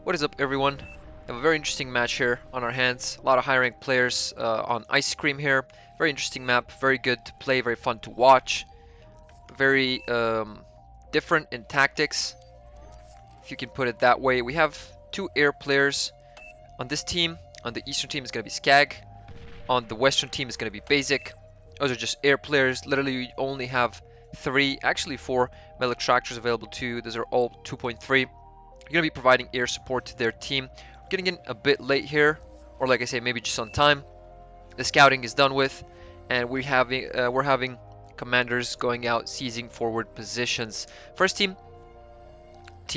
What is up, everyone? We have a very interesting match here on our hands. A lot of high-ranked players on Ice Cream here. Very interesting map, very good to play, very fun to watch. Very different in tactics, if you can put it that way. We have two air players on this team. On the eastern team is going to be Skag. On the western team is going to be Basic. Those are just air players. Literally, we only have actually four metal tractors available too. Those are all 2.3. You're going to be providing air support to their team. We're getting in a bit late here, or like I say, maybe just on time. The scouting is done with, and we're having commanders going out seizing forward positions. First team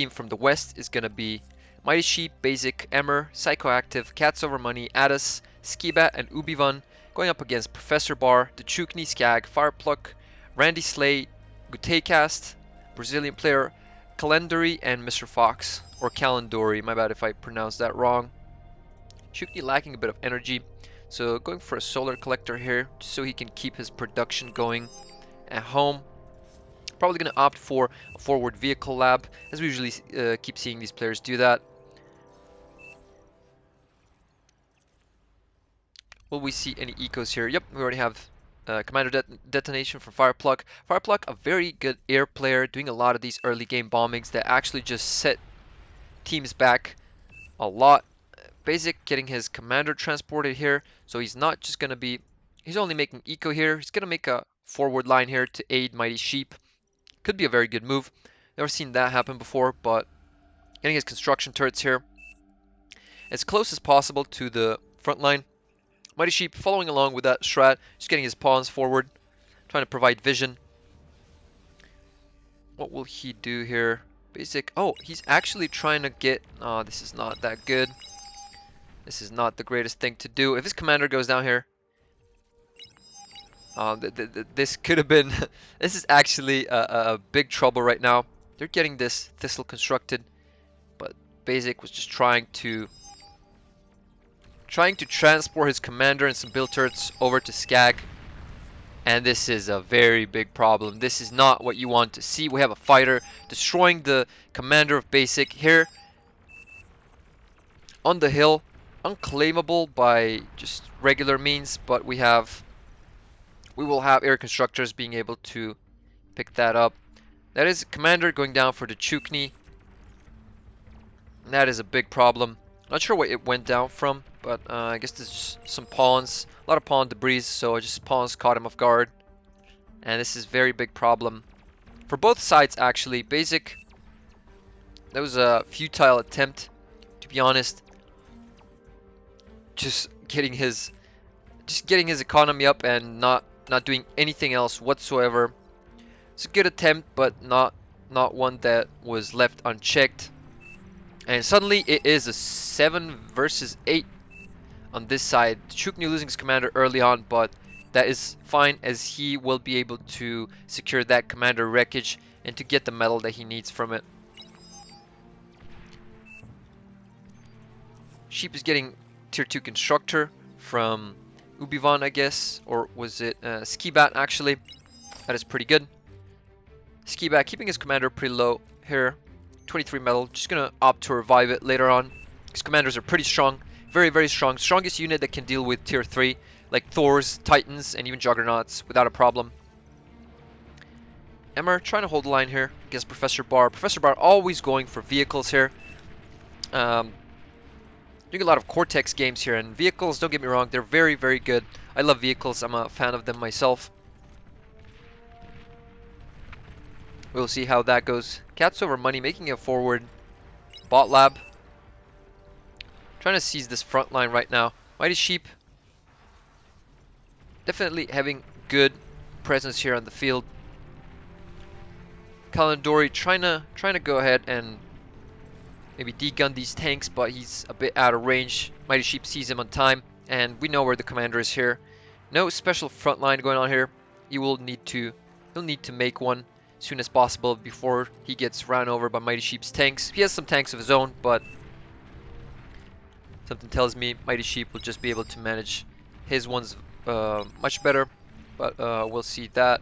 from the west is going to be Mighty Sheep, Basic, Emre, Psychoactive, Cats Over Money, Addis, Skibat, and Ubivan, going up against Professor Bar, the Chukni, Skag, Firepluck, Randy Slay, Gutecast, Brazilian player, Calendary, and Mr. Fox, or Calendori, my bad if I pronounced that wrong. Chukni lacking a bit of energy, so going for a solar collector here, just so he can keep his production going at home. Probably going to opt for a forward vehicle lab, as we usually keep seeing these players do that. Will we see any ecos here? Yep, we already have Commander Detonation from Firepluck. Firepluck, a very good air player, doing a lot of these early game bombings that actually just set teams back a lot. Basic getting his commander transported here, so he's not just going to be... He's only making eco here. He's going to make a forward line here to aid Mighty Sheep. Could be a very good move. Never seen that happen before, but getting his construction turrets here as close as possible to the front line. Mighty Sheep following along with that strat, just getting his pawns forward, trying to provide vision. What will he do here? Basic. Oh, he's actually trying to get... Oh, this is not that good. This is not the greatest thing to do. If his commander goes down here, this could have been... This is actually a big trouble right now. They're getting this Thistle constructed, but Basic was just trying to transport his commander and some build turrets over to Skag. And this is a very big problem. This is not what you want to see. We have a fighter destroying the commander of Basic here on the hill. Unclaimable by just regular means, but we will have air constructors being able to pick that up. That is commander going down for the Chukni. And that is a big problem. Not sure what it went down from, but I guess there's some pawns, a lot of pawn debris, so just pawns caught him off guard. And this is a very big problem for both sides actually. Basic, that was a futile attempt, to be honest. Just getting his economy up and not doing anything else whatsoever. It's a good attempt, but not one that was left unchecked. And suddenly it is a 7 versus 8 on this side. Chukni losing his commander early on, but that is fine as he will be able to secure that commander wreckage and to get the metal that he needs from it. Sheep is getting tier 2 constructor from Ubivan, I guess, or was it Skibat actually? That is pretty good. Skibat keeping his commander pretty low here. 23 metal, just gonna opt to revive it later on. His commanders are pretty strong, very, very strong. Strongest unit that can deal with tier 3, like Thors, Titans, and even Juggernauts without a problem. Emre trying to hold the line here against Professor Bar. Professor Bar always going for vehicles here. Doing a lot of Cortex games here, and vehicles, don't get me wrong, they're very, very good. I love vehicles, I'm a fan of them myself. We'll see how that goes. Cats Over Money making a forward bot lab. Trying to seize this front line right now. Mighty Sheep definitely having good presence here on the field. Calendori trying to go ahead and maybe degun these tanks, but he's a bit out of range. Mighty Sheep sees him on time, and we know where the commander is here. No special front line going on here. He'll need to make one as soon as possible before he gets ran over by Mighty Sheep's tanks. He has some tanks of his own, but something tells me Mighty Sheep will just be able to manage his ones much better, but we'll see that.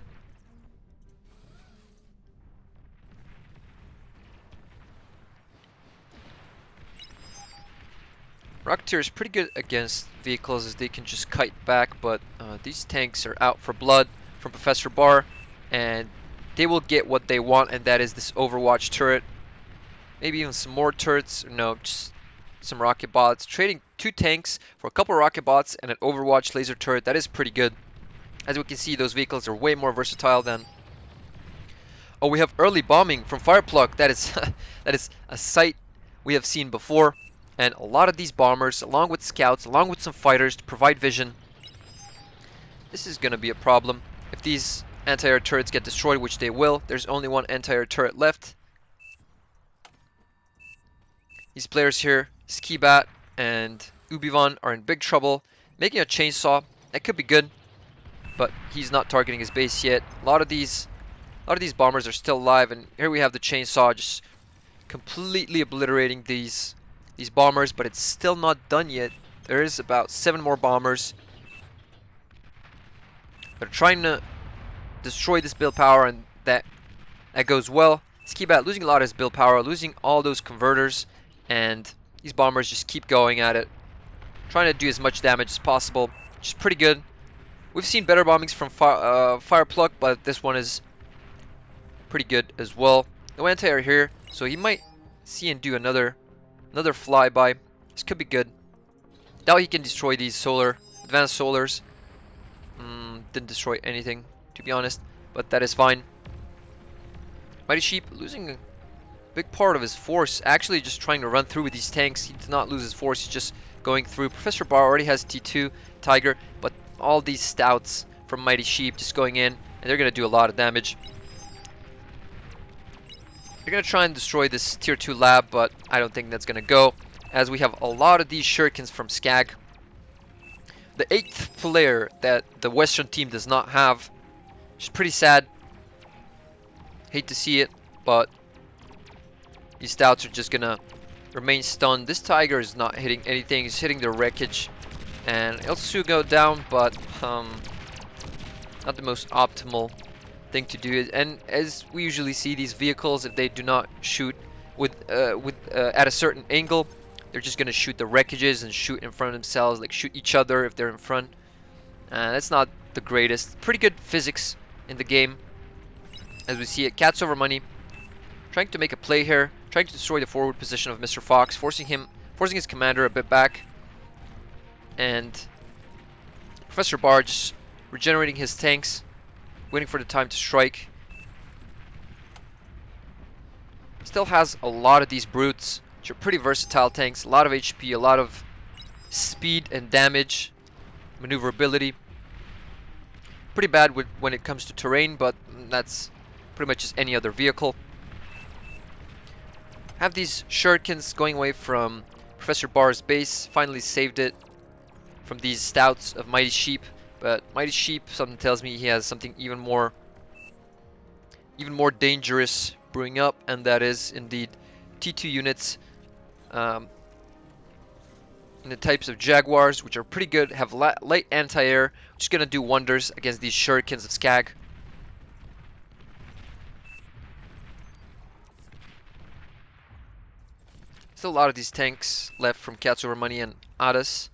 Rocketeer is pretty good against vehicles as they can just kite back, but these tanks are out for blood from Professor Bar, and they will get what they want, and that is this Overwatch turret. Maybe even some more turrets. No, just some rocket bots. Trading 2 tanks for a couple rocket bots and an Overwatch laser turret. That is pretty good. As we can see, those vehicles are way more versatile than... Oh, we have early bombing from Fireplug. That is that is a sight we have seen before. And a lot of these bombers, along with scouts, along with some fighters to provide vision. This is going to be a problem. If these anti-air turrets get destroyed, which they will, there's only one anti-air turret left. These players here, Skibat and Ubivan, are in big trouble. Making a chainsaw, that could be good, but he's not targeting his base yet. A lot of these bombers are still alive, and here we have the chainsaw just completely obliterating these bombers, but it's still not done yet. There is about 7 more bombers. They're trying to destroy this build power, and that goes well. Skibat losing a lot of his build power, losing all those converters, and these bombers just keep going at it, trying to do as much damage as possible, which is pretty good. We've seen better bombings from Fireplug, but this one is pretty good as well. No anti-air here, so he might see and do another flyby. This could be good. Now he can destroy these advanced solars. Didn't destroy anything, to be honest, but that is fine. Mighty Sheep losing a big part of his force, actually just trying to run through with these tanks. He did not lose his force, he's just going through. Professor Bar already has T2 Tiger, but all these stouts from Mighty Sheep just going in, and they're going to do a lot of damage. They're going to try and destroy this tier 2 lab, but I don't think that's going to go, as we have a lot of these shurikens from Skag. The 8th player that the Western team does not have, which is pretty sad. Hate to see it, but these stouts are just going to remain stunned. This Tiger is not hitting anything, he's hitting the wreckage. And El Sugo down, but not the most optimal thing to do. And as we usually see, these vehicles, if they do not shoot at a certain angle, they're just gonna shoot the wreckages and shoot in front of themselves, like shoot each other if they're in front. That's not the greatest. Pretty good physics in the game, as we see it. Cats over money, trying to make a play here, trying to destroy the forward position of Mr. Fox, forcing his commander a bit back. And Professor Bar just regenerating his tanks, waiting for the time to strike. Still has a lot of these brutes, which are pretty versatile tanks. A lot of HP, a lot of speed and damage, maneuverability. Pretty bad when it comes to terrain, but that's pretty much as any other vehicle. Have these shurikens going away from Professor Bar's base. Finally saved it from these stouts of Mighty Sheep, but Mighty Sheep, something tells me he has something even more dangerous brewing up, and that is indeed T2 units in the types of Jaguars, which are pretty good, have light anti-air, which is going to do wonders against these shurikens of Skag. Still a lot of these tanks left from Cats Over Money and Adas.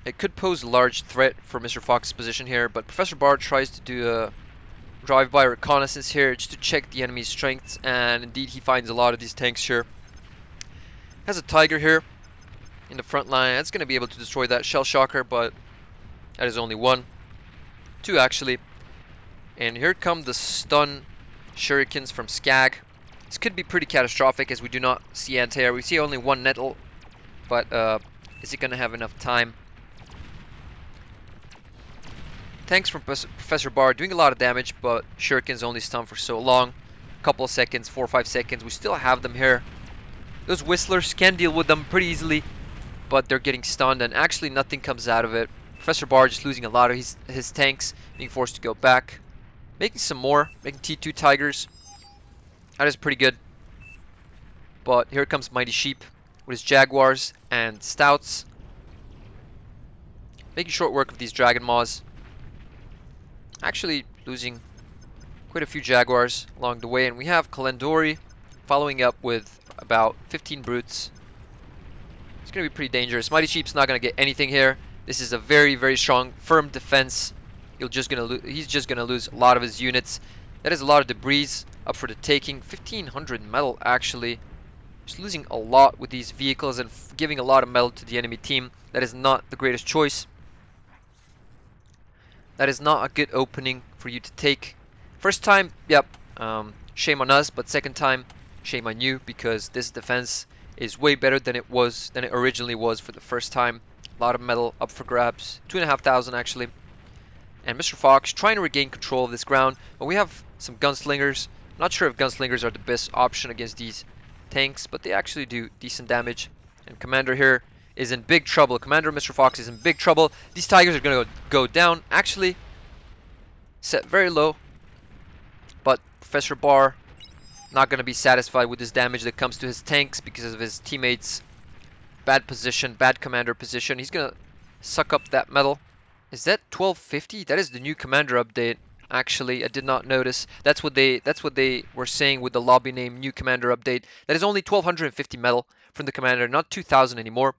It could pose a large threat for Mr. Fox's position here, but Professor Bar tries to do a drive-by reconnaissance here just to check the enemy's strengths, and indeed he finds a lot of these tanks here. Has a Tiger here in the front line. That's going to be able to destroy that Shell Shocker, but that is only one. 2 actually. And here come the stun shurikens from Skag. This could be pretty catastrophic as we do not see anti-air. We see only 1 nettle, but is it going to have enough time? Tanks from Professor Bar doing a lot of damage, but shurikens only stun for so long. A couple of seconds, 4 or 5 seconds. We still have them here. Those Whistlers can deal with them pretty easily, but they're getting stunned, and actually nothing comes out of it. Professor Bar just losing a lot of his tanks, being forced to go back. Making some more, making T2 Tigers. That is pretty good. But here comes Mighty Sheep with his Jaguars and Stouts. Making short work of these Dragon Maws. Actually losing quite a few Jaguars along the way, and we have Kalendori following up with about 15 brutes. It's gonna be pretty dangerous. Mighty Sheep's not gonna get anything here. This is a very, very strong, firm defense. He's just gonna lose a lot of his units. That is a lot of debris up for the taking. 1500 metal actually. Just losing a lot with these vehicles and giving a lot of metal to the enemy team. That is not the greatest choice. That is not a good opening for you to take. First time, yep, shame on us, but second time, shame on you, because this defense is way better than it originally was for the first time. A lot of metal up for grabs, 2,500 actually. And Mr. Fox trying to regain control of this ground, but we have some gunslingers. Not sure if gunslingers are the best option against these tanks, but they actually do decent damage. And Commander here is in big trouble. Commander Mr. Fox is in big trouble. These tigers are going to go down. Actually, set very low. But Professor Barr not going to be satisfied with this damage that comes to his tanks because of his teammates' bad position, bad commander position. He's going to suck up that metal. Is that 1250? That is the new commander update. Actually, I did not notice. That's what they were saying with the lobby name new commander update. That is only 1250 metal from the commander, not 2000 anymore.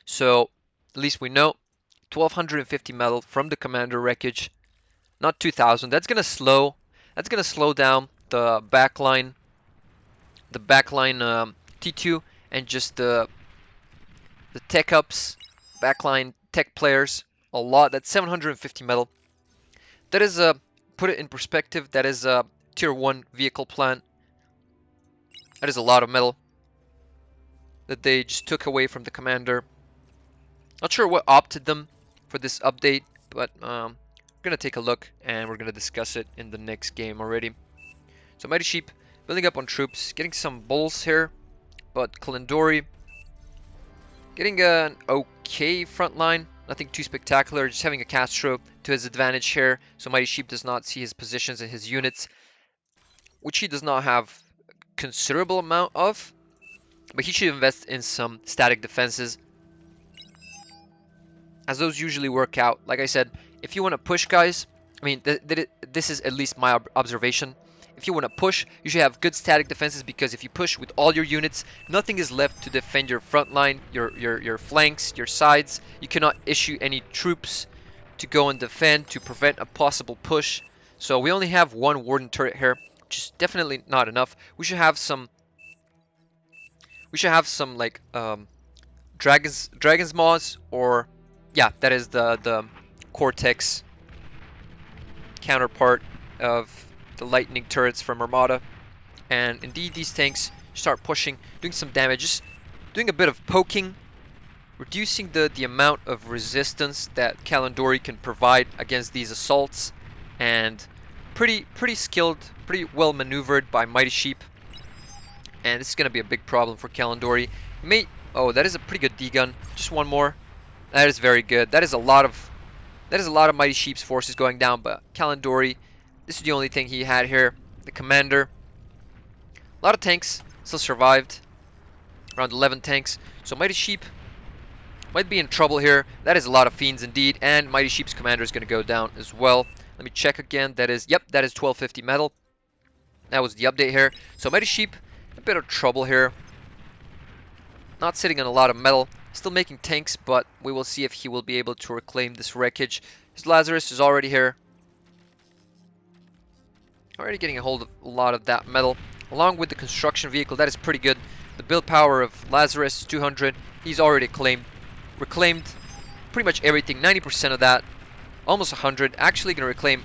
So, at least we know 1250 metal from the commander wreckage, not 2000. That's gonna slow down the backline T2 and just the tech ups, backline tech players a lot. That's 750 metal. That is put it in perspective, that is a tier 1 vehicle plant. That is a lot of metal that they just took away from the commander. Not sure what opted them for this update, but we're gonna take a look and we're gonna discuss it in the next game already. So Mighty Sheep building up on troops, getting some bulls here, but Kalendori getting an okay front line, nothing too spectacular, just having a Castro to his advantage here, so Mighty Sheep does not see his positions and his units, which he does not have considerable amount of, but he should invest in some static defenses, as those usually work out. Like I said, if you want to push, guys, I mean, this is at least my observation. If you want to push, you should have good static defenses, because if you push with all your units, nothing is left to defend your front line, your flanks, your sides. You cannot issue any troops to go and defend to prevent a possible push. So we only have one warden turret here, which is definitely not enough. We should have some like dragons mods, or yeah, that is the Cortex counterpart of the lightning turrets from Armada. And indeed, these tanks start pushing, doing some damage, just doing a bit of poking, reducing the amount of resistance that Kalendori can provide against these assaults, and pretty skilled, pretty well maneuvered by Mighty Sheep. And this is going to be a big problem for Kalendori. Oh, that is a pretty good D-gun. Just one more. That is very good. That is a lot of Mighty Sheep's forces going down, but Kalendori, this is the only thing he had here. The commander. A lot of tanks still survived. Around 11 tanks. So Mighty Sheep might be in trouble here. That is a lot of fiends indeed. And Mighty Sheep's commander is going to go down as well. Let me check again. That is 1250 metal. That was the update here. So Mighty Sheep, a bit of trouble here. Not sitting on a lot of metal. Still making tanks, but we will see if he will be able to reclaim this wreckage. His Lazarus is already here. Already getting a hold of a lot of that metal. Along with the construction vehicle, that is pretty good. The build power of Lazarus is 200. He's already reclaimed pretty much everything. 90% of that. Almost 100. Actually going to reclaim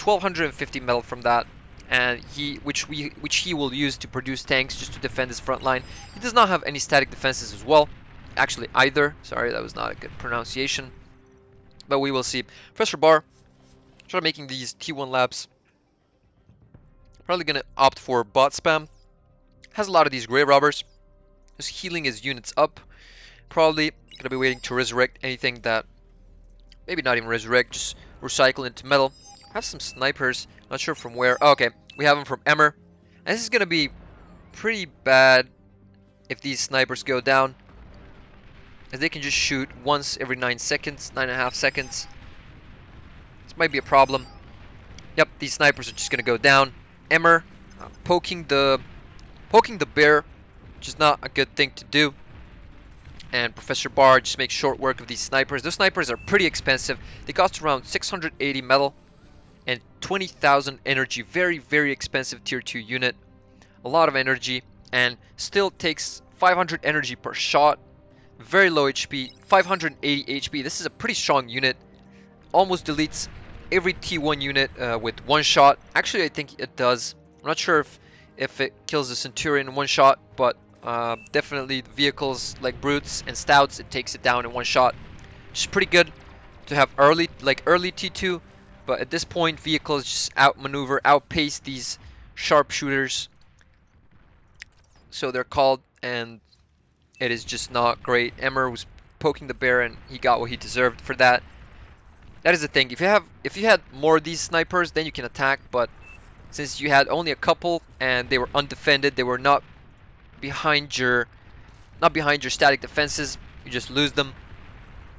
1250 metal from that. And which he will use to produce tanks just to defend his front line. He does not have any static defenses as well. Actually either. Sorry, that was not a good pronunciation. But we will see. Professor Barr, start making these T1 labs. Probably going to opt for bot spam. Has a lot of these grey robbers. Just healing his units up. Probably going to be waiting to resurrect anything that... Maybe not even resurrect, just recycle into metal. Have some snipers. Not sure from where. Oh, okay, we have them from Emre. And this is going to be pretty bad if these snipers go down, as they can just shoot once every 9 seconds, 9.5 seconds. This might be a problem. Yep, these snipers are just going to go down. Emre poking the bear, which is not a good thing to do. And Professor Bar just makes short work of these snipers. Those snipers are pretty expensive. They cost around 680 metal and 20,000 energy. Very, very expensive tier 2 unit. A lot of energy, and still takes 500 energy per shot. Very low HP, 580 HP. This is a pretty strong unit. Almost deletes every T1 unit with one shot. Actually, I think it does. I'm not sure if it kills the Centurion in one shot, but definitely the vehicles like Brutes and Stouts, it takes it down in one shot. Which is pretty good to have early T2, but at this point, vehicles just outmaneuver, outpace these sharpshooters. So they're called, and it is just not great. Emre was poking the bear, and he got what he deserved for that. That is the thing. If you had more of these snipers, then you can attack. But since you had only a couple and they were undefended, they were not behind your static defenses, you just lose them.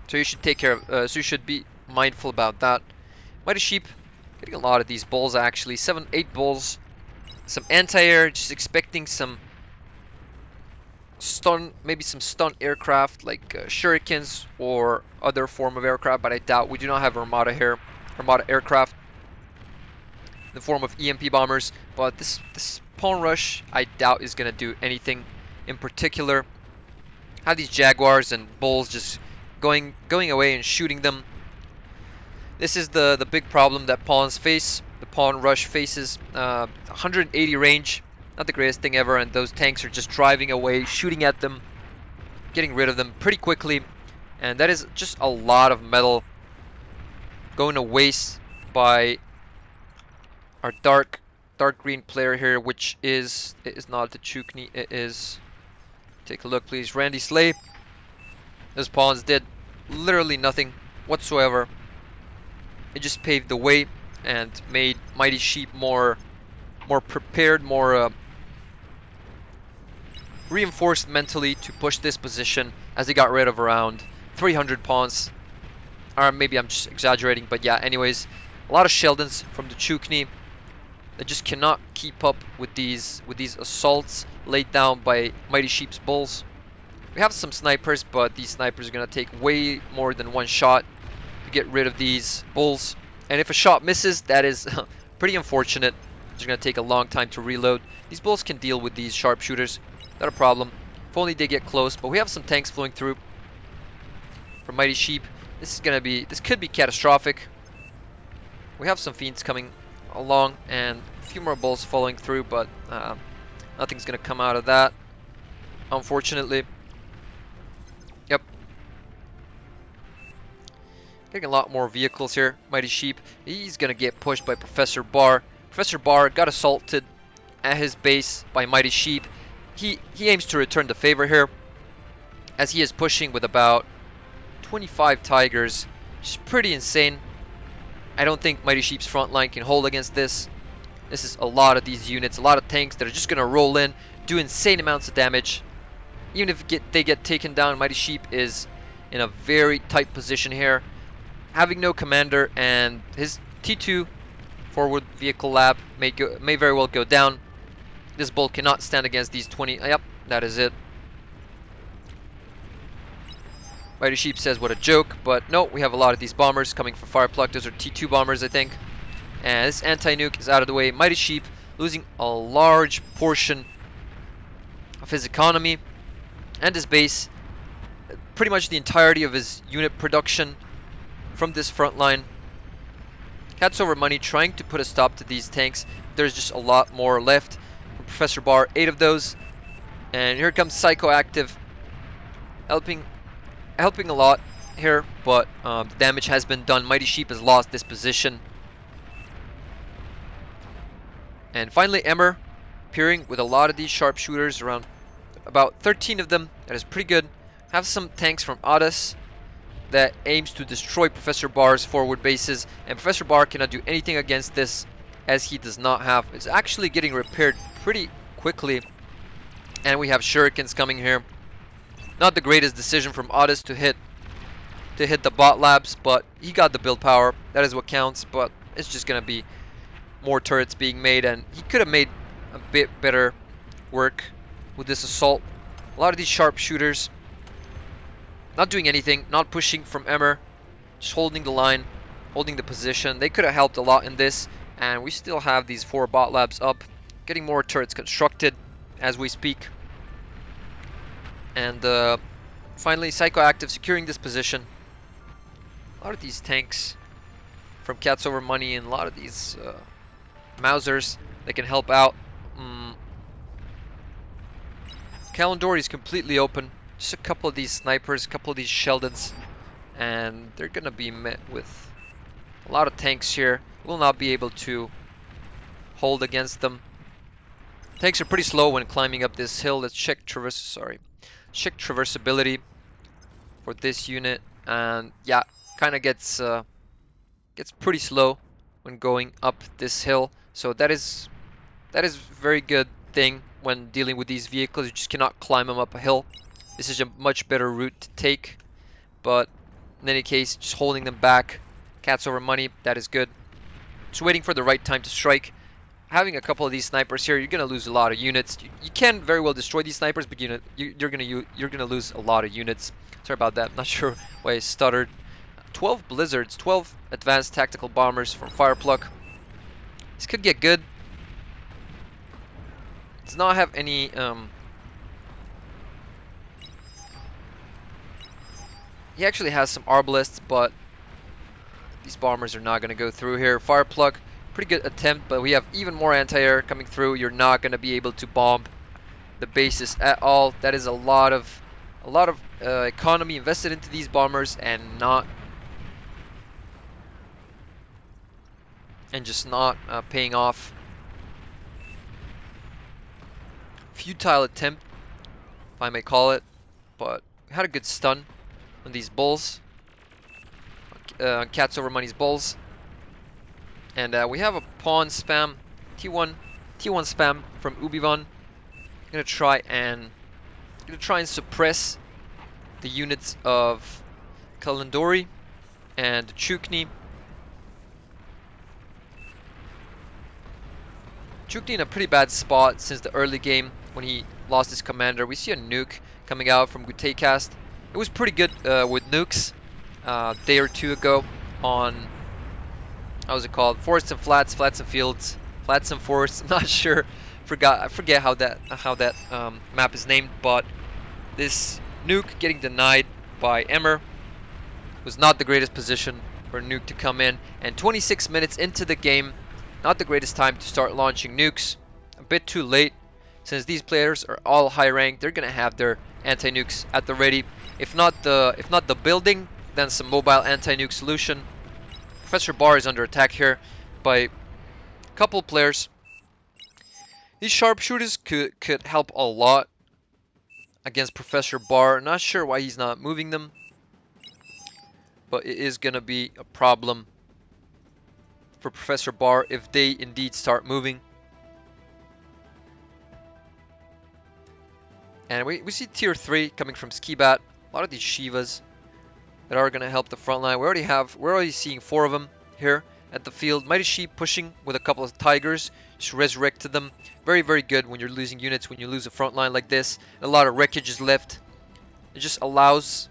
So you should take care of. So you should be mindful about that. Mighty Sheep getting a lot of these bulls actually. 8 bulls. Some anti-air. Just expecting some maybe some stun aircraft like shurikens or other form of aircraft, but I doubt. We do not have Armada here, Armada aircraft in the form of EMP bombers, but this pawn rush I doubt is gonna do anything in particular. Have these Jaguars and Bulls just going away and shooting them. This is the big problem that pawns face. The pawn rush faces 180 range. Not the greatest thing ever, and those tanks are just driving away, shooting at them, getting rid of them pretty quickly, and that is just a lot of metal going to waste by our dark green player here, which is not the Chukni, it is, take a look please, Randy Slay. Those pawns did literally nothing whatsoever. It just paved the way and made Mighty Sheep more prepared, more reinforced mentally to push this position, as they got rid of around 300 pawns. Or maybe I'm just exaggerating, but yeah, anyways, a lot of Sheldons from the Chukni that just cannot keep up with these assaults laid down by Mighty Sheep's Bulls. We have some snipers, but these snipers are going to take way more than one shot to get rid of these Bulls. And if a shot misses, that is pretty unfortunate. It's going to take a long time to reload. These Bulls can deal with these sharpshooters. Not a problem. If only they get close. But we have some tanks flowing through from Mighty Sheep. This could be catastrophic. We have some Fiends coming along and a few more Bulls following through, but nothing's going to come out of that, unfortunately. Yep. Getting a lot more vehicles here. Mighty Sheep. He's going to get pushed by Professor Bar. Professor Bar got assaulted at his base by Mighty Sheep. He aims to return the favor here, as he is pushing with about 25 Tigers, which is pretty insane. I don't think Mighty Sheep's frontline can hold against this. This is a lot of these units, a lot of tanks that are just going to roll in, do insane amounts of damage. Even if they get taken down, Mighty Sheep is in a very tight position here, having no commander, and his T2 forward vehicle lab may very well go down. This bull cannot stand against these 20. Yep, that is it. Mighty Sheep says, what a joke, but no, we have a lot of these bombers coming from Firepluck. Those are T2 bombers, I think. And this anti-nuke is out of the way. Mighty Sheep losing a large portion of his economy and his base. Pretty much the entirety of his unit production from this front line. Cats over money trying to put a stop to these tanks. There's just a lot more left. From Professor Bar, 8 of those. And here comes Psychoactive, helping a lot here, but the damage has been done. Mighty Sheep has lost this position. And finally, Emre appearing with a lot of these sharpshooters, around about 13 of them. That is pretty good. Have some tanks from Otis that aims to destroy Professor Bar's forward bases, and Professor Bar cannot do anything against this, as he does not have. It's actually getting repaired pretty quickly, and we have shurikens coming here. Not the greatest decision from Otis to hit the bot labs, but he got the build power. That is what counts. But it's just gonna be more turrets being made, and he could have made a bit better work with this assault. A lot of these sharpshooters not doing anything, not pushing from Emre, just holding the line, holding the position. They could have helped a lot in this, and we still have these 4 bot labs up, getting more turrets constructed as we speak. And finally, Psychoactive securing this position. A lot of these tanks from Cats Over Money and a lot of these Mausers that can help out. Calamity is completely open. Just a couple of these snipers, a couple of these Sheldons, and they're gonna be met with a lot of tanks here. Will not be able to hold against them. Tanks are pretty slow when climbing up this hill. Let's check traversability for this unit, and yeah, kind of gets pretty slow when going up this hill. So that is very good thing when dealing with these vehicles. You just cannot climb them up a hill. This is a much better route to take, but in any case, just holding them back. Cats Over Money, that is good. Just waiting for the right time to strike. Having a couple of these snipers here, you're gonna lose a lot of units. You can very well destroy these snipers, but you're gonna lose a lot of units. Sorry about that. Not sure why I stuttered. 12 blizzards, 12 advanced tactical bombers from Firepluck. This could get good. Does not have any he actually has some arbalists, but these bombers are not going to go through here. Firepluck, pretty good attempt, but we have even more anti-air coming through. You're not going to be able to bomb the bases at all. That is a lot of economy invested into these bombers, and just not paying off. Futile attempt, if I may call it, but had a good stun on these bulls, Cats Over Money's bulls, and we have a pawn spam, T1 spam from Ubivan. Gonna try and suppress the units of Calamity and Chukni. Chukni in a pretty bad spot since the early game when he lost his commander. We see a nuke coming out from Gutecast. It was pretty good with nukes a day or two ago on, how was it called? Forests and flats, flats and fields, flats and forests. I'm not sure. I forget how that map is named, but this nuke getting denied by Emre was not the greatest position for a nuke to come in. And 26 minutes into the game, not the greatest time to start launching nukes. A bit too late, since these players are all high ranked. They're gonna have their anti-nukes at the ready. If not the building, then some mobile anti-nuke solution. Professor Bar is under attack here by a couple players. These sharpshooters could help a lot against Professor Bar. Not sure why he's not moving them, but it is gonna be a problem for Professor Bar if they indeed start moving. And we see tier 3 coming from Skibat. A lot of these Shivas that are going to help the front line. We're already seeing 4 of them here at the field. Mighty Sheep pushing with a couple of Tigers. Just resurrected them. Very, very good when you're losing units, when you lose a front line like this. A lot of wreckage is left. It just allows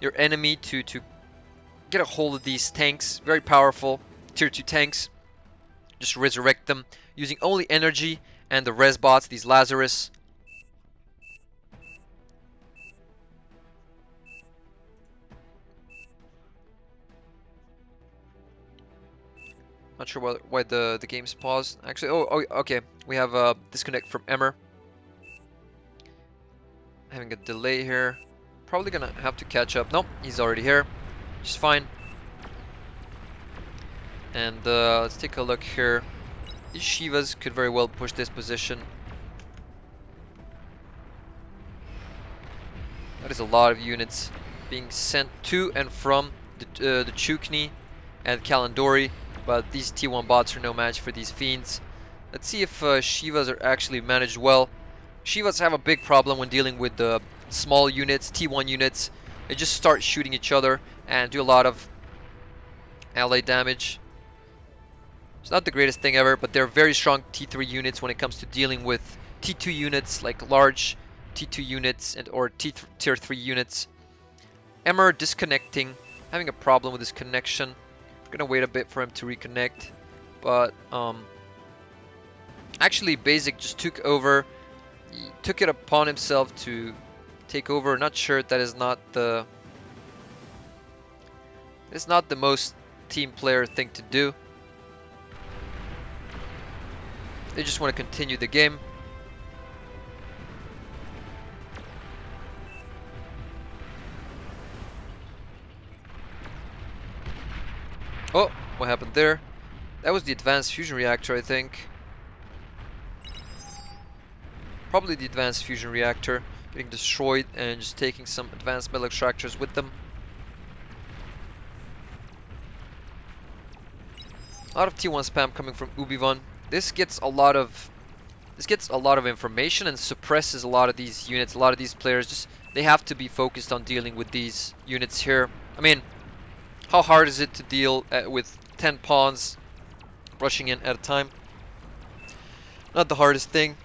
your enemy to get a hold of these tanks. Very powerful tier 2 tanks. Just resurrect them using only energy and the res bots, these Lazarus. Not sure why the game's paused. Actually, okay. We have a disconnect from Emre. Having a delay here. Probably gonna have to catch up. Nope, he's already here. Just fine. And let's take a look here. These Shivas could very well push this position. That is a lot of units being sent to and from the Chukni and Calamity. But these T1 bots are no match for these fiends. Let's see if Shivas are actually managed well. Shivas have a big problem when dealing with the small units, T1 units. They just start shooting each other and do a lot of ally damage. It's not the greatest thing ever, but they're very strong T3 units when it comes to dealing with T2 units, like large T2 units or tier 3 units. Emre disconnecting, having a problem with his connection. We're gonna wait a bit for him to reconnect, but actually Basic just took over. He took it upon himself to take over. Not sure, that is not the most team player thing to do. They just want to continue the game. Oh, what happened there? That was the advanced fusion reactor, I think. Probably the advanced fusion reactor getting destroyed and just taking some advanced metal extractors with them. A lot of T1 spam coming from Ubivan. This gets a lot of information and suppresses a lot of these units. A lot of these players just, they have to be focused on dealing with these units here. I mean, how hard is it to deal with 10 pawns rushing in at a time? Not the hardest thing.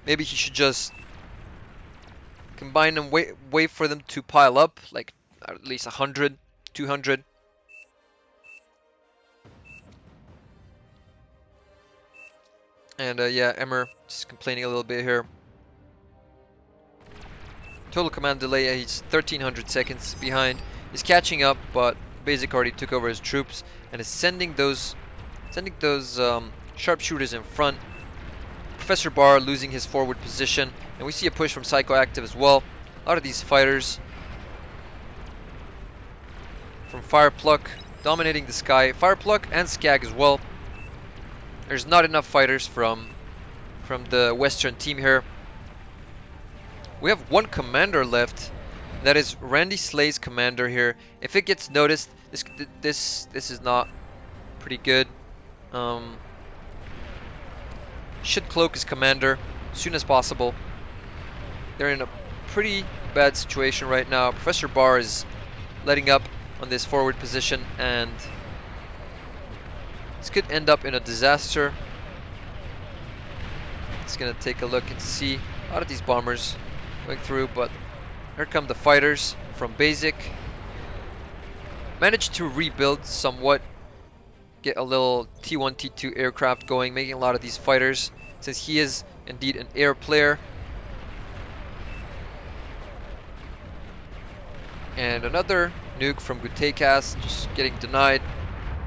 Maybe he should just combine them, wait for them to pile up, like at least 100, 200. And yeah, Emre just complaining a little bit here. Total command delay, he's 1300 seconds behind. He's catching up, but Basic already took over his troops and is sending those sharpshooters in front. Professor Bar losing his forward position, and we see a push from Psychoactive as well. A lot of these fighters from Firepluck dominating the sky. Firepluck and Skag as well. There's not enough fighters from the Western team here. We have one commander left. That is Randy Slay's commander here. If it gets noticed, this is not pretty good. Should cloak his commander as soon as possible. They're in a pretty bad situation right now. Professor Bar is letting up on this forward position, and this could end up in a disaster. It's gonna take a look and see a lot of these bombers going through, but here come the fighters from Basic. Managed to rebuild somewhat, get a little T1, T2 aircraft going, making a lot of these fighters, since he is indeed an air player. And another nuke from Gutekas, just getting denied.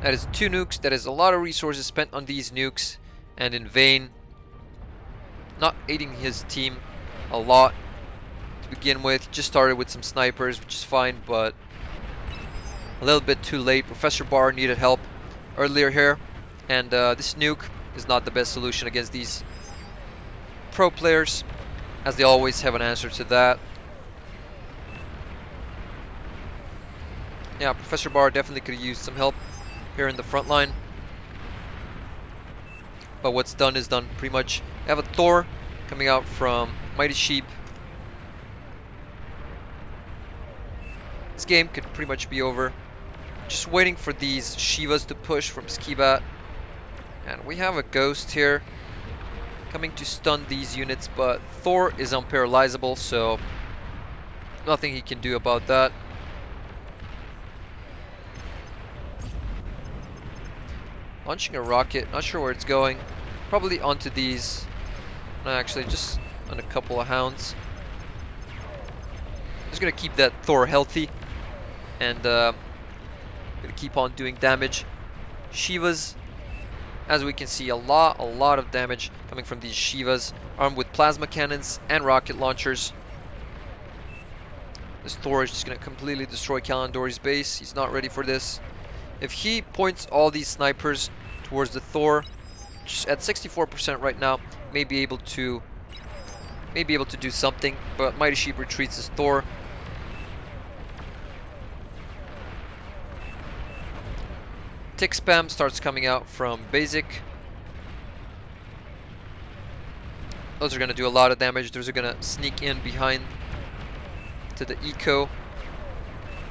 That is 2 nukes. That is a lot of resources spent on these nukes, and in vain. Not aiding his team a lot to begin with. He just started with some snipers, which is fine, but a little bit too late. Professor Bar needed help earlier here, and this nuke is not the best solution against these pro players, as they always have an answer to that. Yeah, Professor Bar definitely could have used some help here in the front line. But what's done is done, pretty much. We have a Thor coming out from Mighty Sheep. This game could pretty much be over. Just waiting for these Shivas to push from Skibat. And we have a Ghost here coming to stun these units, but Thor is unparalyzable, so nothing he can do about that. Launching a rocket, not sure where it's going. Probably onto these. No, actually, just on a couple of hounds. Just gonna keep that Thor healthy, and gonna keep on doing damage. Shivas, as we can see, a lot of damage coming from these Shivas, armed with plasma cannons and rocket launchers. This Thor is just gonna completely destroy Kalandori's base. He's not ready for this. If he points all these snipers towards the Thor, just at 64% right now, may be able to do something, but Mighty Sheep retreats his Thor. Tick spam starts coming out from Basic. Those are going to do a lot of damage. Those are going to sneak in behind to the eco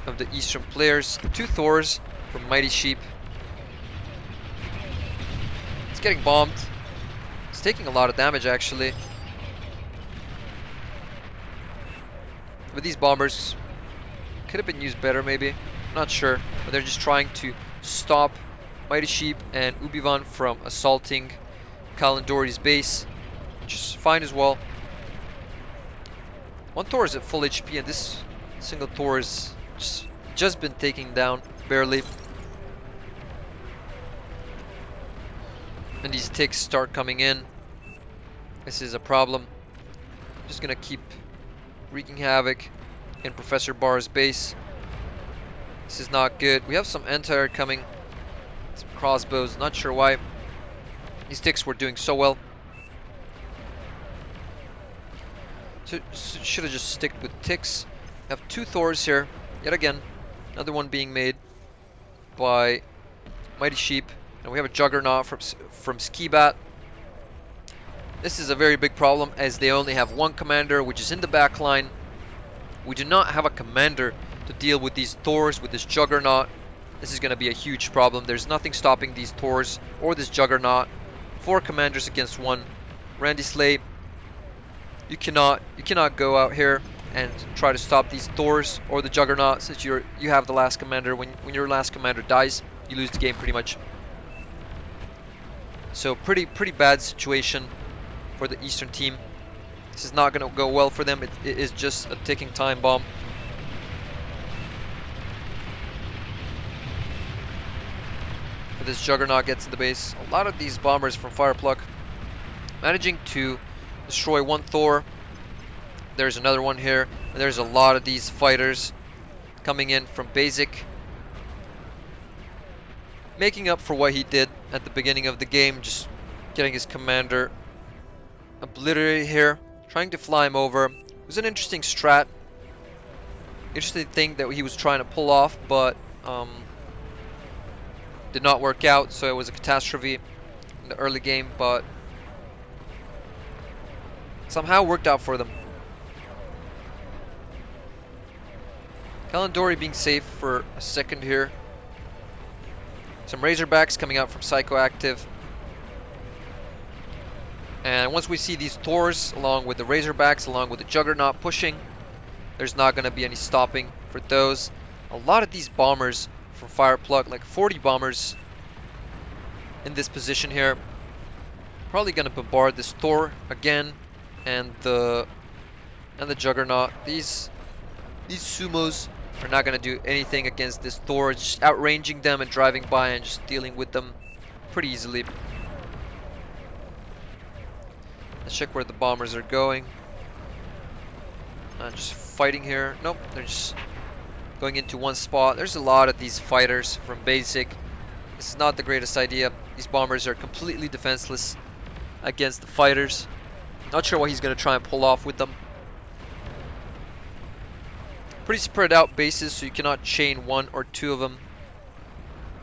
of the Eastern players. 2 Thors from Mighty Sheep. He's getting bombed. He's taking a lot of damage actually. But these bombers could have been used better maybe. Not sure. But they're just trying to stop Mighty Sheep and Ubivan from assaulting Kalandori's base. Which is fine as well. One Thor is at full HP and this single Thor is just been taken down, barely. And these ticks start coming in. This is a problem. Just gonna keep wreaking havoc in Professor Barr's base. This is not good. We have some anti-air coming. Some crossbows, not sure why. These ticks were doing so well. So should have just sticked with ticks. We have 2 Thors here. Yet again, another one being made by Mighty Sheep. And we have a Juggernaut from Skibat. This is a very big problem as they only have one commander, which is in the back line. We do not have a commander to deal with these Thors, with this Juggernaut. This is going to be a huge problem. There's nothing stopping these Thors or this Juggernaut. 4 commanders against 1. Randy Slay, you cannot go out here and try to stop these Thors or the Juggernaut since you have the last commander. When your last commander dies, you lose the game pretty much. So pretty bad situation for the Eastern team. This is not going to go well for them. It is just a ticking time bomb. But this Juggernaut gets in the base. A lot of these bombers from Firepluck managing to destroy 1 Thor. There's another one here. And there's a lot of these fighters coming in from basic. Making up for what he did at the beginning of the game. Just getting his commander obliterated here. Trying to fly him over. It was an interesting strat. Interesting thing that he was trying to pull off, but did not work out, so it was a catastrophe in the early game, but somehow worked out for them. Kalandori being safe for a second here. Some Razorbacks coming out from Psychoactive. And once we see these Thors along with the Razorbacks, along with the Juggernaut pushing, there's not going to be any stopping for those. A lot of these bombers from Firepluck, like 40 bombers in this position here. Probably going to bombard this Thor again and the Juggernaut. These sumos are not going to do anything against this Thor. It's just outranging them and driving by and just dealing with them pretty easily. Let's check where the bombers are going. Just fighting here. Nope, they're just going into one spot. There's a lot of these fighters from basic. This is not the greatest idea. These bombers are completely defenseless against the fighters. Not sure what he's going to try and pull off with them. Pretty spread out bases, so you cannot chain 1 or 2 of them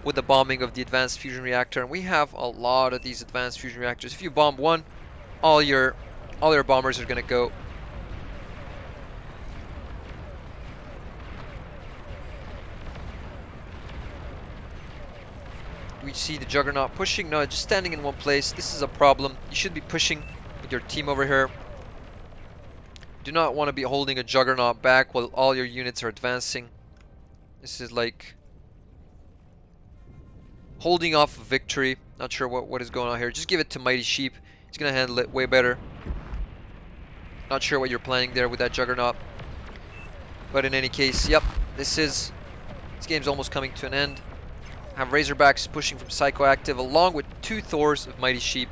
with the bombing of the advanced fusion reactor. And we have a lot of these advanced fusion reactors. If you bomb one, all your bombers are going to go. We see the Juggernaut pushing. No, just standing in one place. This is a problem. You should be pushing with your team over here. Do not want to be holding a Juggernaut back while all your units are advancing. This is like holding off a victory. Not sure what is going on here. Just give it to Mighty Sheep. He's going to handle it way better. Not sure what you're planning there with that Juggernaut. But in any case, yep. This game's almost coming to an end. Have Razorbacks pushing from Psychoactive along with 2 Thors of Mighty Sheep.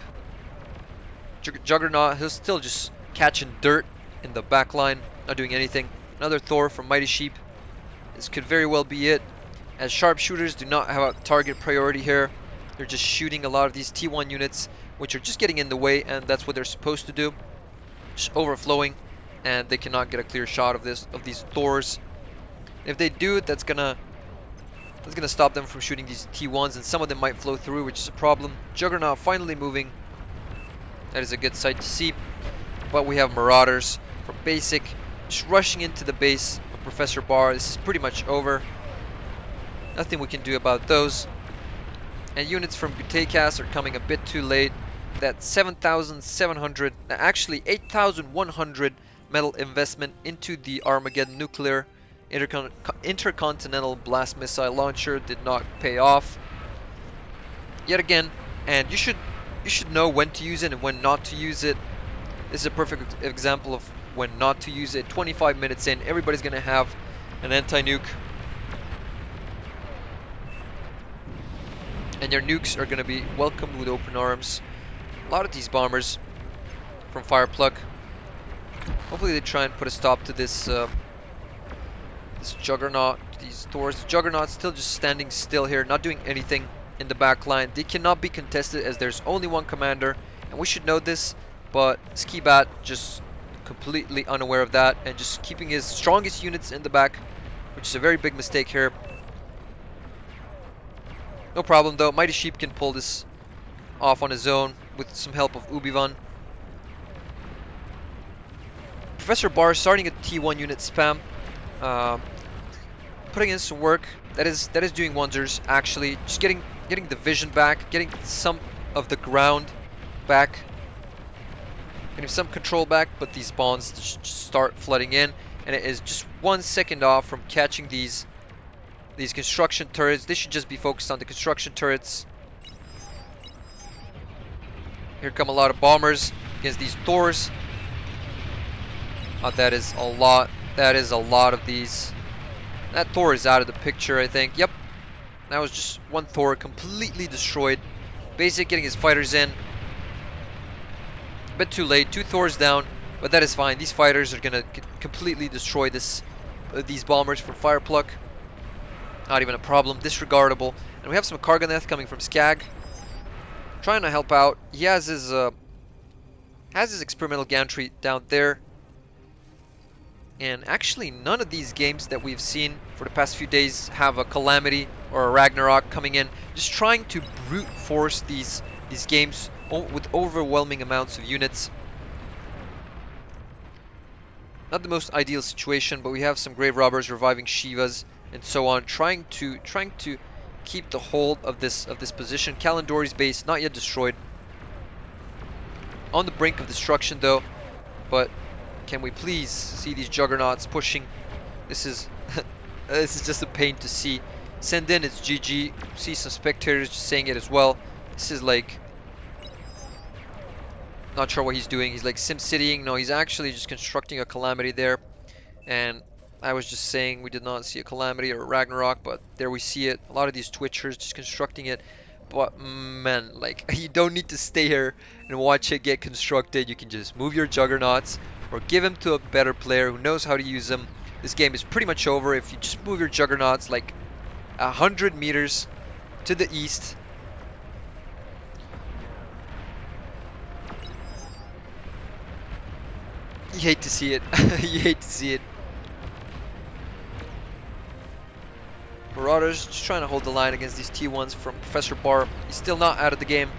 Juggernaut, he'll still just catching dirt in the back line, not doing anything. Another Thor from Mighty Sheep. This could very well be it, as sharpshooters do not have a target priority here. They're just shooting a lot of these T1 units, which are just getting in the way, and that's what they're supposed to do. Just overflowing, and they cannot get a clear shot of these Thors. If they do, that's gonna stop them from shooting these T1s, and some of them might flow through, which is a problem. Juggernaut finally moving. That is a good sight to see. But we have Marauders from basic, just rushing into the base of Professor Barr. This is pretty much over. Nothing we can do about those. And units from Guteikas are coming a bit too late. That 7,700, actually 8,100 metal investment into the Armageddon nuclear intercontinental blast missile launcher did not pay off yet again. And you should know when to use it and when not to use it. This is a perfect example of when not to use it. 25 minutes in, everybody's gonna have an anti-nuke. And your nukes are going to be welcomed with open arms. A lot of these bombers from Fireplug. Hopefully they try and put a stop to this this Juggernaut, these Thors. The Juggernaut's still just standing still here, not doing anything in the back line. They cannot be contested as there's only one commander, and we should know this, but Skibat just completely unaware of that and just keeping his strongest units in the back, which is a very big mistake here. No problem though, Mighty Sheep can pull this off on his own with some help of Ubivan. Professor Barr starting a T1 unit spam, putting in some work. That is doing wonders actually. Just getting the vision back, getting some of the ground back, getting some control back. But these bombs just start flooding in, and it is just 1 second off from catching these construction turrets. They should just be focused on the construction turrets. Here come a lot of bombers against these Thors. Oh, that is a lot. That is a lot of these. That Thor is out of the picture, I think. Yep. That was just one Thor completely destroyed. Basic getting his fighters in. A bit too late. 2 Thors down, but that is fine. These fighters are gonna completely destroy these bombers from Fireplug. Not even a problem. Disregardable. And we have some Karganeth coming from Skag, trying to help out. He has his experimental gantry down there. And actually, none of these games that we've seen for the past few days have a Calamity or a Ragnarok coming in. Just trying to brute force these games with overwhelming amounts of units. Not the most ideal situation, but we have some Grave Robbers reviving Shivas and so on, trying to keep the hold of this position. Kalendori's base not yet destroyed. On the brink of destruction though, but can we please see these Juggernauts pushing? This is this is just a pain to see. Send in, it's GG. See some spectators just saying it as well. This is like, not sure what he's doing. He's like SimCitying. No, he's actually just constructing a Calamity there. And I was just saying we did not see a Calamity or a Ragnarok, but there we see it. A lot of these Twitchers just constructing it. But man, like, you don't need to stay here and watch it get constructed. You can just move your Juggernauts or give them to a better player who knows how to use them. This game is pretty much over if you just move your Juggernauts like 100 meters to the east. You hate to see it. You hate to see it. Marauders just trying to hold the line against these T1s from Professor Barr. He's still not out of the game.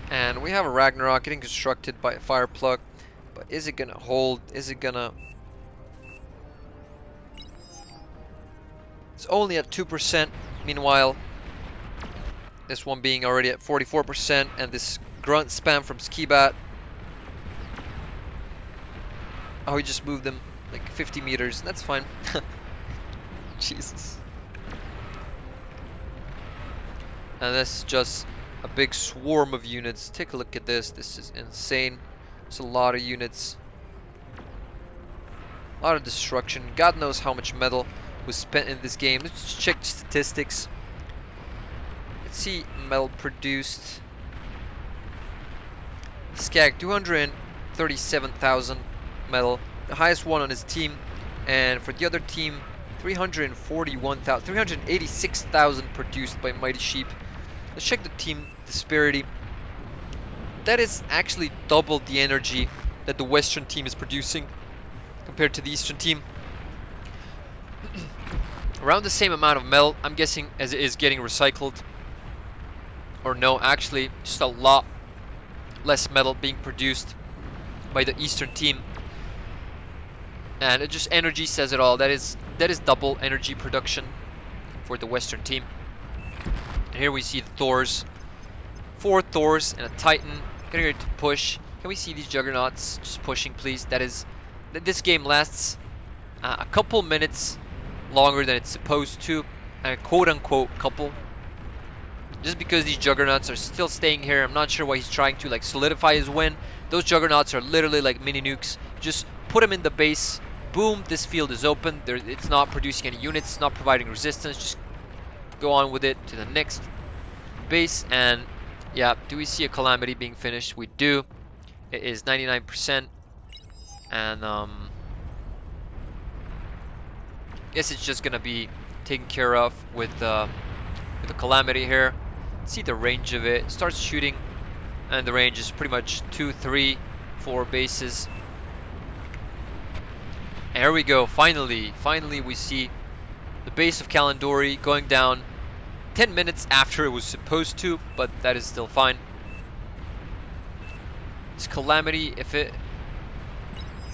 And we have a Ragnarok getting constructed by a Fireplug. But is it gonna hold? Is it gonna... It's only at 2%. Meanwhile, this one being already at 44%. And this grunt spam from Skibat. Oh, he just moved them like 50 meters. That's fine. Jesus. And this is just a big swarm of units. Take a look at this. This is insane. It's a lot of units. A lot of destruction. God knows how much metal was spent in this game. Let's just check the statistics. Let's see metal produced. Skag, 237,000 metal. The highest one on his team. And for the other team, 386,000 produced by Mighty Sheep. Let's check the team disparity. That is actually double the energy that the Western team is producing compared to the Eastern team. Around the same amount of metal, I'm guessing, as it is getting recycled. Or no, actually, just a lot less metal being produced by the Eastern team. And it just energy says it all. That is double energy production for the Western team. And here we see the Thors. 4 Thors and a Titan. Getting ready to push. Can we see these Juggernauts just pushing, please? This game lasts a couple minutes longer than it's supposed to. A quote-unquote couple. Just because these Juggernauts are still staying here. I'm not sure why he's trying to like solidify his win. Those Juggernauts are literally like mini nukes. Just put them in the base. Boom, this field is open. It's not producing any units. It's not providing resistance. Just go on with it to the next base. And yeah, do we see a Calamity being finished? We do. It is 99%. And guess it's just gonna be taken care of with the Calamity here. See the range of it. Starts shooting, and the range is pretty much 2, 3, 4 bases. And here we go. Finally we see the base of Kalandori going down 10 minutes after it was supposed to, but that is still fine. This Calamity,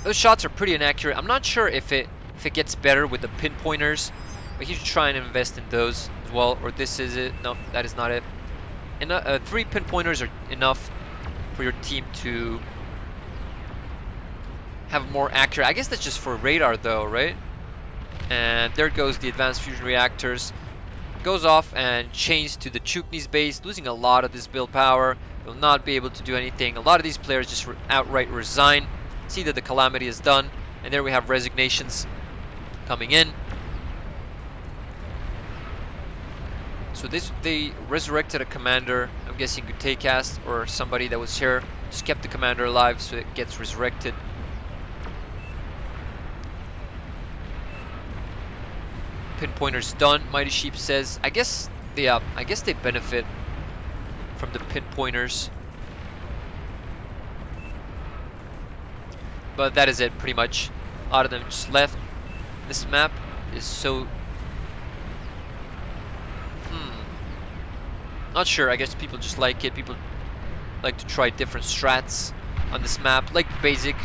those shots are pretty inaccurate. I'm not sure if it gets better with the pinpointers, but he's trying to invest in those as well. Or this is it. No, that is not it. And 3 pinpointers are enough for your team to have more accurate. I guess that's just for radar though, right? And there goes the advanced fusion reactors. Goes off and chains to the Chukni's base, losing a lot of this build power. Will not be able to do anything. A lot of these players just outright resign. See that the Calamity is done, and there we have resignations coming in. So they resurrected a commander. I'm guessing Gutecast or somebody that was here. Just kept the commander alive, so it gets resurrected. Pinpointer's done. Mighty Sheep says, I guess they benefit from the pinpointers. But that is it, pretty much. A lot of them just left. This map is so... Not sure. I guess people just like it. People like to try different strats on this map, like basic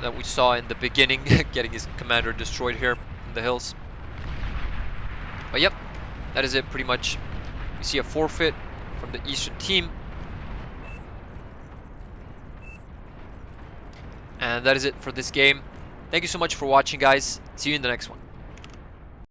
that we saw in the beginning, getting his commander destroyed here in the hills. But yep, that is it pretty much. We see a forfeit from the Eastern team. And that is it for this game. Thank you so much for watching, guys. See you in the next one.